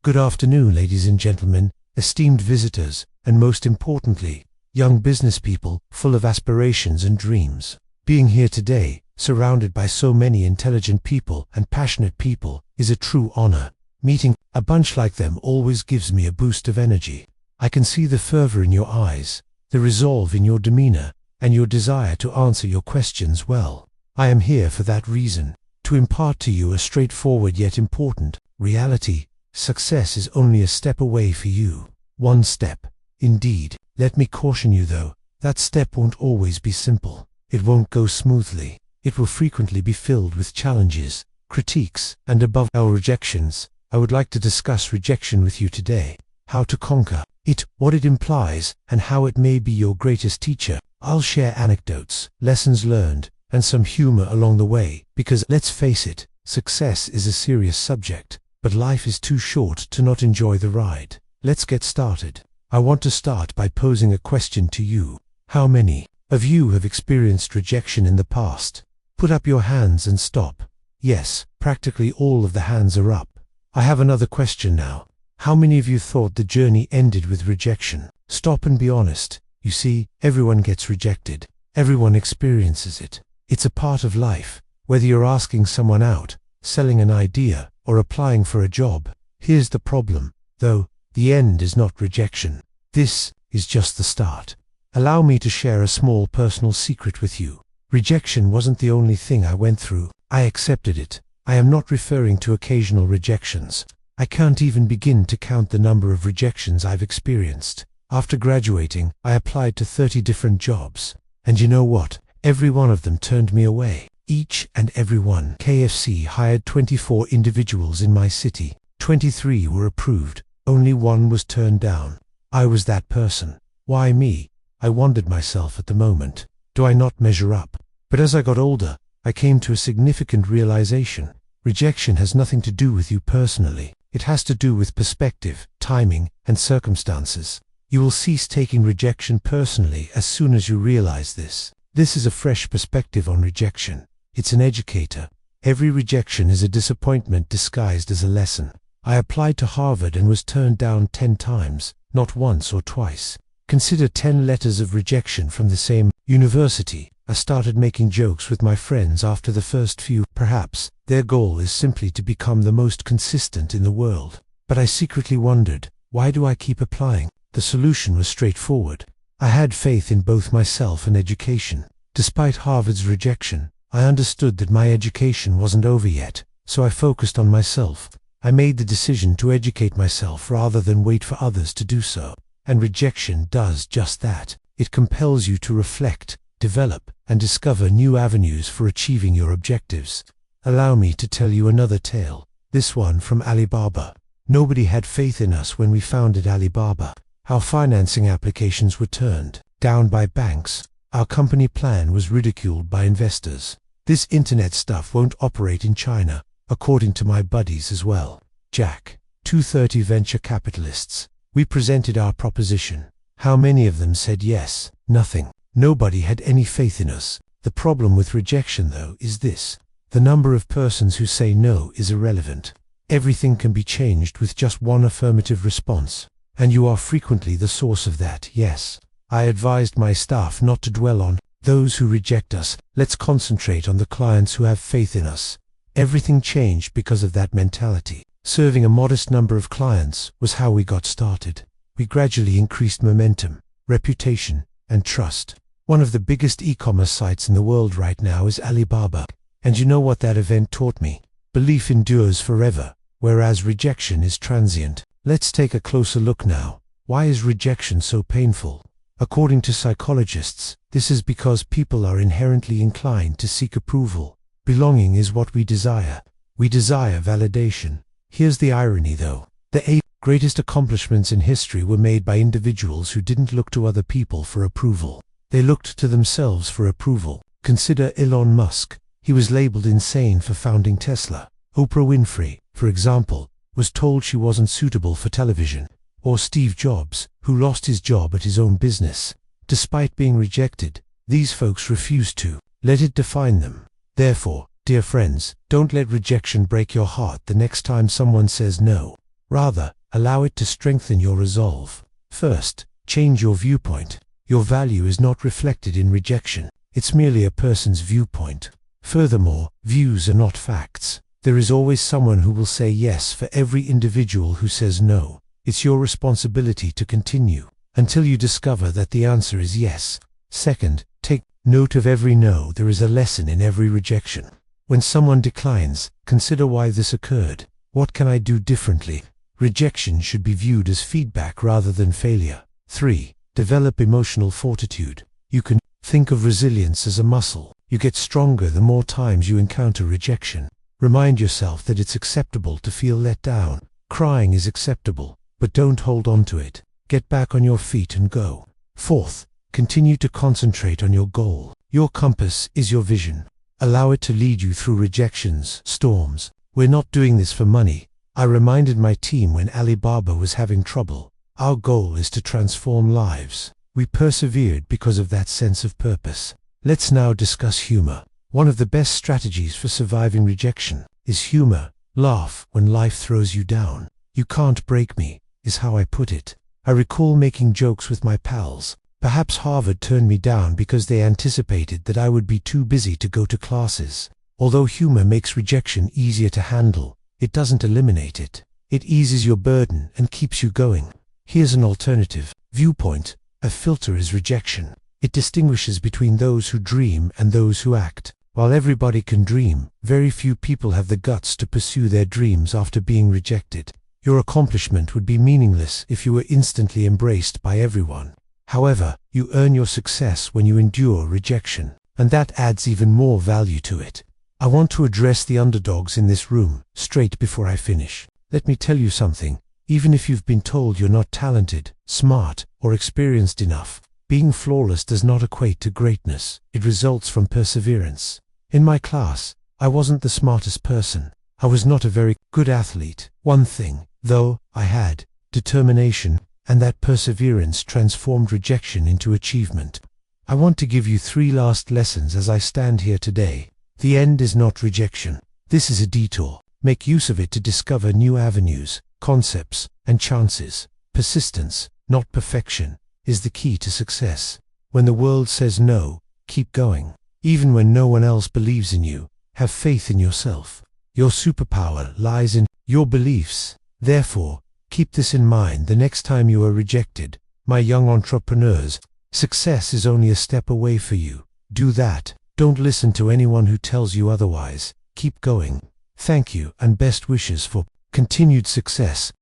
Good afternoon, ladies and gentlemen, esteemed visitors, and most importantly, young business people full of aspirations and dreams. Being here today, surrounded by so many intelligent people and passionate people, is a true honor. Meeting a bunch like them always gives me a boost of energy. I can see the fervor in your eyes, the resolve in your demeanor, and your desire to answer your questions well. I am here for that reason, to impart to you a straightforward yet important reality. Success is only a step away for you. One step, indeed. Let me caution you though, that step won't always be simple. It won't go smoothly. It will frequently be filled with challenges, critiques, and above all, rejections. I would like to discuss rejection with you today. How to conquer it, what it implies, and how it may be your greatest teacher. I'll share anecdotes, lessons learned, and some humor along the way, because let's face it, success is a serious subject. But life is too short to not enjoy the ride. Let's get started. I want to start by posing a question to you. How many of you have experienced rejection in the past? Put up your hands and stop. Yes, practically all of the hands are up. I have another question now. How many of you thought the journey ended with rejection? Stop and be honest. You see, everyone gets rejected. Everyone experiences it. It's a part of life. Whether you're asking someone out, selling an idea, or applying for a job. Here's the problem, though, the end is not rejection. This is just the start. Allow me to share a small personal secret with you. Rejection wasn't the only thing I went through. I accepted it. I am not referring to occasional rejections. I can't even begin to count the number of rejections I've experienced. After graduating, I applied to 30 different jobs. And you know what? Every one of them turned me away. Each and every one. KFC hired 24 individuals in my city. 23 were approved. Only one was turned down. I was that person. Why me? I wondered myself at the moment. Do I not measure up? But as I got older, I came to a significant realization. Rejection has nothing to do with you personally. It has to do with perspective, timing, and circumstances. You will cease taking rejection personally as soon as you realize this. This is a fresh perspective on rejection. It's an educator. Every rejection is a disappointment disguised as a lesson. I applied to Harvard and was turned down 10 times, not once or twice. Consider 10 letters of rejection from the same university. I started making jokes with my friends after the first few. Perhaps their goal is simply to become the most consistent in the world. But I secretly wondered, why do I keep applying? The solution was straightforward. I had faith in both myself and education. Despite Harvard's rejection, I understood that my education wasn't over yet, so I focused on myself. I made the decision to educate myself rather than wait for others to do so. And rejection does just that. It compels you to reflect, develop, and discover new avenues for achieving your objectives. Allow me to tell you another tale, this one from Alibaba. Nobody had faith in us when we founded Alibaba. Our financing applications were turned down by banks. Our company plan was ridiculed by investors. This internet stuff won't operate in China, according to my buddies as well. Jack, 230 venture capitalists. We presented our proposition. How many of them said yes? Nothing. Nobody had any faith in us. The problem with rejection, though, is this. The number of persons who say no is irrelevant. Everything can be changed with just one affirmative response. And you are frequently the source of that, yes. I advised my staff not to dwell on those who reject us. Let's concentrate on the clients who have faith in us. Everything changed because of that mentality. Serving a modest number of clients was how we got started. We gradually increased momentum, reputation, and trust. One of the biggest e-commerce sites in the world right now is Alibaba. And you know what that event taught me? Belief endures forever, whereas rejection is transient. Let's take a closer look now. Why is rejection so painful? According to psychologists, this is because people are inherently inclined to seek approval. Belonging is what we desire. We desire validation. Here's the irony though. The 8 greatest accomplishments in history were made by individuals who didn't look to other people for approval. They looked to themselves for approval. Consider Elon Musk. He was labeled insane for founding Tesla. Oprah Winfrey, for example, was told she wasn't suitable for television. Or Steve Jobs, who lost his job at his own business. Despite being rejected, these folks refused to let it define them. Therefore, dear friends, don't let rejection break your heart the next time someone says no. Rather, allow it to strengthen your resolve. First, change your viewpoint. Your value is not reflected in rejection. It's merely a person's viewpoint. Furthermore, views are not facts. There is always someone who will say yes for every individual who says no. It's your responsibility to continue until you discover that the answer is yes. Second, take note of every no. There is a lesson in every rejection. When someone declines, consider why this occurred. What can I do differently? Rejection should be viewed as feedback rather than failure. 3. Develop emotional fortitude. You can think of resilience as a muscle. You get stronger the more times you encounter rejection. Remind yourself that it's acceptable to feel let down. Crying is acceptable, but don't hold on to it. Get back on your feet and go. Fourth, continue to concentrate on your goal. Your compass is your vision. Allow it to lead you through rejections, storms. We're not doing this for money. I reminded my team when Alibaba was having trouble. Our goal is to transform lives. We persevered because of that sense of purpose. Let's now discuss humor. One of the best strategies for surviving rejection is humor. Laugh when life throws you down. You can't break me, is how I put it. I recall making jokes with my pals. Perhaps Harvard turned me down because they anticipated that I would be too busy to go to classes. Although humor makes rejection easier to handle, it doesn't eliminate it. It eases your burden and keeps you going. Here's an alternative viewpoint. A filter is rejection. It distinguishes between those who dream and those who act. While everybody can dream, very few people have the guts to pursue their dreams after being rejected. Your accomplishment would be meaningless if you were instantly embraced by everyone. However, you earn your success when you endure rejection, and that adds even more value to it. I want to address the underdogs in this room straight before I finish. Let me tell you something. Even if you've been told you're not talented, smart, or experienced enough, being flawless does not equate to greatness. It results from perseverance. In my class, I wasn't the smartest person. I was not a very good athlete. One thing, though, I had determination, and that perseverance transformed rejection into achievement. I want to give you 3 last lessons as I stand here today. The end is not rejection. This is a detour. Make use of it to discover new avenues, concepts, and chances. Persistence, not perfection, is the key to success. When the world says no, keep going. Even when no one else believes in you, have faith in yourself. Your superpower lies in your beliefs. Therefore, keep this in mind the next time you are rejected. My young entrepreneurs, success is only a step away for you. Do that. Don't listen to anyone who tells you otherwise. Keep going. Thank you and best wishes for continued success.